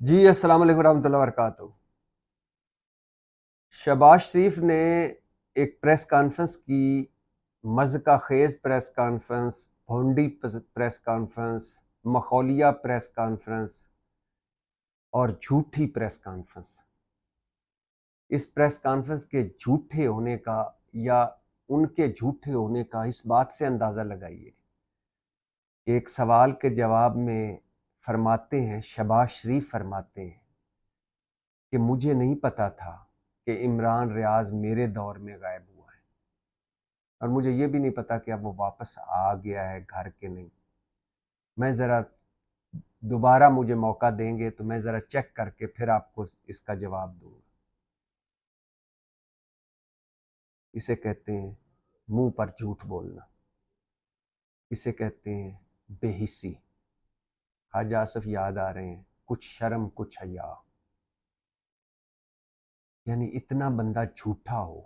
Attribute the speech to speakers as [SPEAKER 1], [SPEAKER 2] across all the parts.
[SPEAKER 1] جی السلام علیکم ورحمۃ اللہ وبرکاتہ۔ شہباز شریف نے ایک پریس کانفرنس کی، مضحکہ خیز پریس کانفرنس، بھونڈی پریس کانفرنس، مخولیہ پریس کانفرنس اور جھوٹی پریس کانفرنس۔ اس پریس کانفرنس کے جھوٹے ہونے کا یا ان کے جھوٹے ہونے کا اس بات سے اندازہ لگائیے کہ ایک سوال کے جواب میں فرماتے ہیں، شہباز شریف فرماتے ہیں کہ مجھے نہیں پتا تھا کہ عمران ریاض میرے دور میں غائب ہوا ہے، اور مجھے یہ بھی نہیں پتا کہ اب وہ واپس آ گیا ہے گھر کے نہیں۔ میں ذرا دوبارہ مجھے موقع دیں گے تو میں ذرا چیک کر کے پھر آپ کو اس کا جواب دوں گا۔ اسے کہتے ہیں منہ پر جھوٹ بولنا، اسے کہتے ہیں بے حسی۔ خواجہ آصف یاد آ رہے ہیں، کچھ شرم کچھ حیا۔ یعنی اتنا بندہ جھوٹا ہو،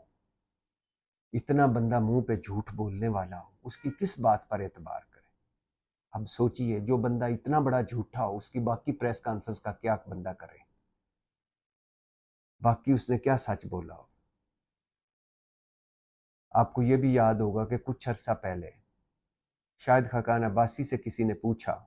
[SPEAKER 1] اتنا بندہ منہ پہ جھوٹ بولنے والا ہو، اس کی کس بات پر اعتبار کرے؟ اب سوچئے، جو بندہ اتنا بڑا جھوٹا ہو، اس کی باقی پریس کانفرنس کا کیا بندہ کرے؟ باقی اس نے کیا سچ بولا ہو؟ آپ کو یہ بھی یاد ہوگا کہ کچھ عرصہ پہلے شاہد خاقان عباسی سے کسی نے پوچھا،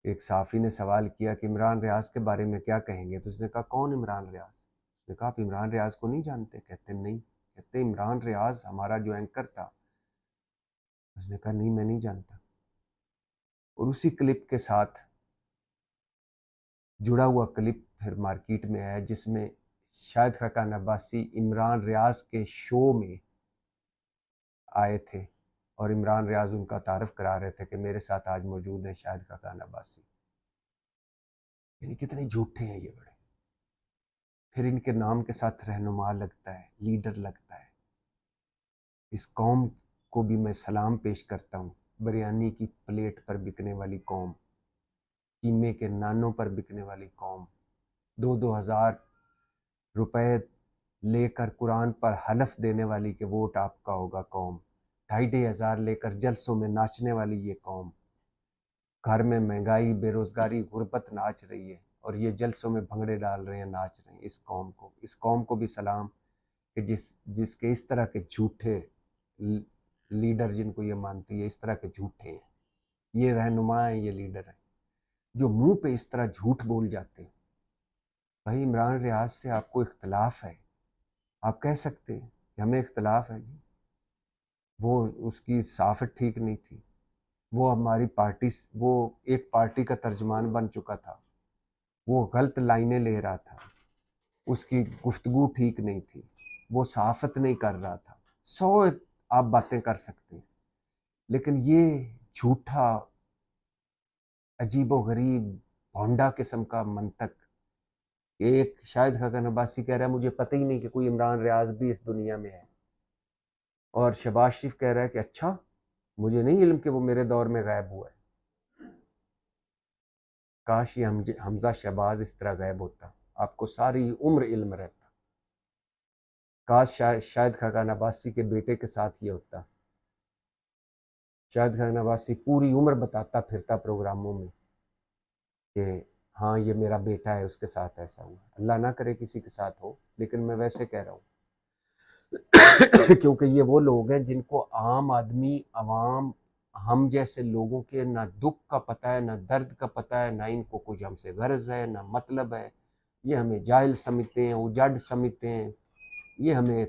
[SPEAKER 1] ایک صحافی نے سوال کیا کہ عمران ریاض کے بارے میں کیا کہیں گے؟ تو اس نے کہا کون عمران ریاض؟ اس نے کہا آپ عمران ریاض کو نہیں جانتے؟ کہتے نہیں۔ کہتے عمران ریاض ہمارا جو اینکر تھا۔ اس نے کہا نہیں، میں نہیں جانتا۔ اور اسی کلپ کے ساتھ جڑا ہوا کلپ پھر مارکیٹ میں آیا، جس میں شاہد خاقان عباسی عمران ریاض کے شو میں آئے تھے اور عمران ریاض ان کا تعارف کرا رہے تھے کہ میرے ساتھ آج موجود ہیں شاہد خاقان عباسی۔ یعنی کتنے جھوٹے ہیں یہ بڑے۔ پھر ان کے نام کے ساتھ رہنما لگتا ہے، لیڈر لگتا ہے۔ اس قوم کو بھی میں سلام پیش کرتا ہوں، بریانی کی پلیٹ پر بکنے والی قوم، قیمے کے نانوں پر بکنے والی قوم، 2,000 روپے لے کر قرآن پر حلف دینے والی کہ ووٹ آپ کا ہوگا قوم، 2,500 لے کر جلسوں میں ناچنے والی یہ قوم، گھر میں مہنگائی، بے روزگاری، غربت ناچ رہی ہے اور یہ جلسوں میں بھنگڑے ڈال رہے ہیں، ناچ رہے ہیں۔ اس قوم کو بھی سلام کہ جس کے اس طرح کے جھوٹے لیڈر، جن کو یہ مانتی ہے، اس طرح کے جھوٹے ہیں، یہ رہنما ہیں، یہ لیڈر ہیں جو منہ پہ اس طرح جھوٹ بول جاتے ہیں۔ بھائی عمران ریاض سے آپ کو اختلاف ہے، آپ کہہ سکتے ہیں کہ ہمیں اختلاف ہے جی، وہ اس کی صحافت ٹھیک نہیں تھی، وہ ہماری پارٹی، وہ ایک پارٹی کا ترجمان بن چکا تھا، وہ غلط لائنیں لے رہا تھا، اس کی گفتگو ٹھیک نہیں تھی، وہ صحافت نہیں کر رہا تھا۔ 100 آپ باتیں کر سکتے ہیں، لیکن یہ جھوٹا، عجیب و غریب، بھونڈا قسم کا منطق، ایک شاہد خاقان عباسی کہہ رہا ہے مجھے پتہ ہی نہیں کہ کوئی عمران ریاض بھی اس دنیا میں ہے، اور شہباز شریف کہہ رہا ہے کہ اچھا مجھے نہیں علم کہ وہ میرے دور میں غائب ہوا ہے۔ کاش یہ حمزہ شہباز اس طرح غائب ہوتا، آپ کو ساری عمر علم رہتا۔ کاش شاہد خاقان عباسی کے بیٹے کے ساتھ یہ ہوتا، شاہد خاقان عباسی پوری عمر بتاتا پھرتا پروگراموں میں کہ ہاں یہ میرا بیٹا ہے، اس کے ساتھ ایسا ہوا۔ اللہ نہ کرے کسی کے ساتھ ہو، لیکن میں ویسے کہہ رہا ہوں کیونکہ یہ وہ لوگ ہیں جن کو عام آدمی، عوام، ہم جیسے لوگوں کے نہ دکھ کا پتہ ہے، نہ درد کا پتہ ہے، نہ ان کو کچھ ہم سے غرض ہے، نہ مطلب ہے۔ یہ ہمیں جاہل سمجھتے ہیں، اجڑ سمجھتے ہیں، یہ ہمیں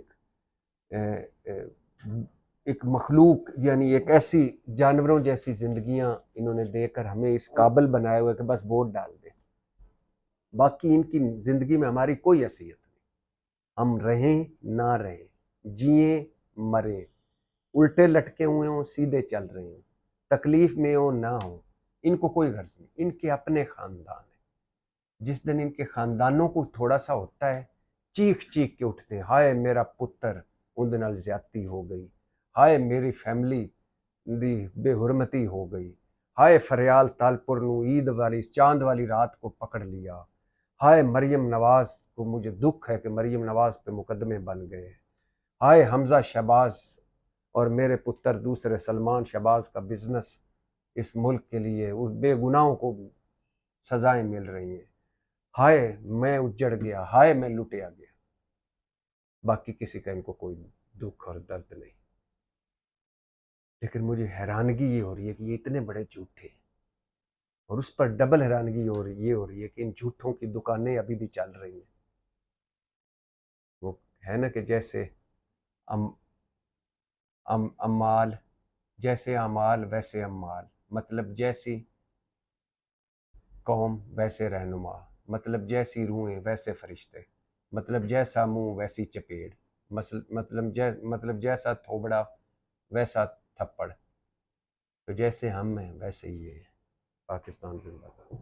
[SPEAKER 1] ایک مخلوق، یعنی ایک ایسی جانوروں جیسی زندگیاں انہوں نے دے کر ہمیں اس قابل بنایا ہوا ہے کہ بس ووٹ ڈال دیں۔ باقی ان کی زندگی میں ہماری کوئی حیثیت نہیں، ہم رہیں نہ رہیں، جئیں مریں، الٹے لٹکے ہوئے ہوں، سیدھے چل رہے ہوں، تکلیف میں ہوں نہ ہوں، ان کو کوئی غرض نہیں۔ ان کے اپنے خاندان ہیں، جس دن ان کے خاندانوں کو تھوڑا سا ہوتا ہے، چیخ چیخ کے اٹھتے ہیں، ہائے میرا پتر اندھ نال زیادتی ہو گئی، ہائے میری فیملی دی بے حرمتی ہو گئی، ہائے فریال تالپور نو عید والی چاند والی رات کو پکڑ لیا، ہائے مریم نواز کو مجھے دکھ ہے کہ مریم نواز پہ مقدمے بن گئے، ہائے حمزہ شہباز اور میرے پتر دوسرے سلمان شہباز کا بزنس اس ملک کے لیے اس بے گناہوں کو سزائیں مل رہی ہیں۔ ہائے میں اجڑ گیا، ہائے میں لٹیا گیا، باقی کسی کا ان کو کوئی دکھ اور درد نہیں۔ لیکن مجھے حیرانگی یہ ہو رہی ہے کہ یہ اتنے بڑے جھوٹے ہیں، اور اس پر ڈبل حیرانگی یہ ہو رہی ہے کہ ان جھوٹوں کی دکانیں ابھی بھی چل رہی ہیں۔ وہ ہے نا کہ جیسے امال، جیسے امال ویسے امال، مطلب جیسی قوم ویسے رہنما، مطلب جیسی روحیں ویسے فرشتے، مطلب جیسا منہ ویسی چپیڑ، مطلب جیسا تھوبڑا ویسا تھپڑ، تو جیسے ہم ہیں ویسے ہی یہ ہے۔ پاکستان زندہ باد۔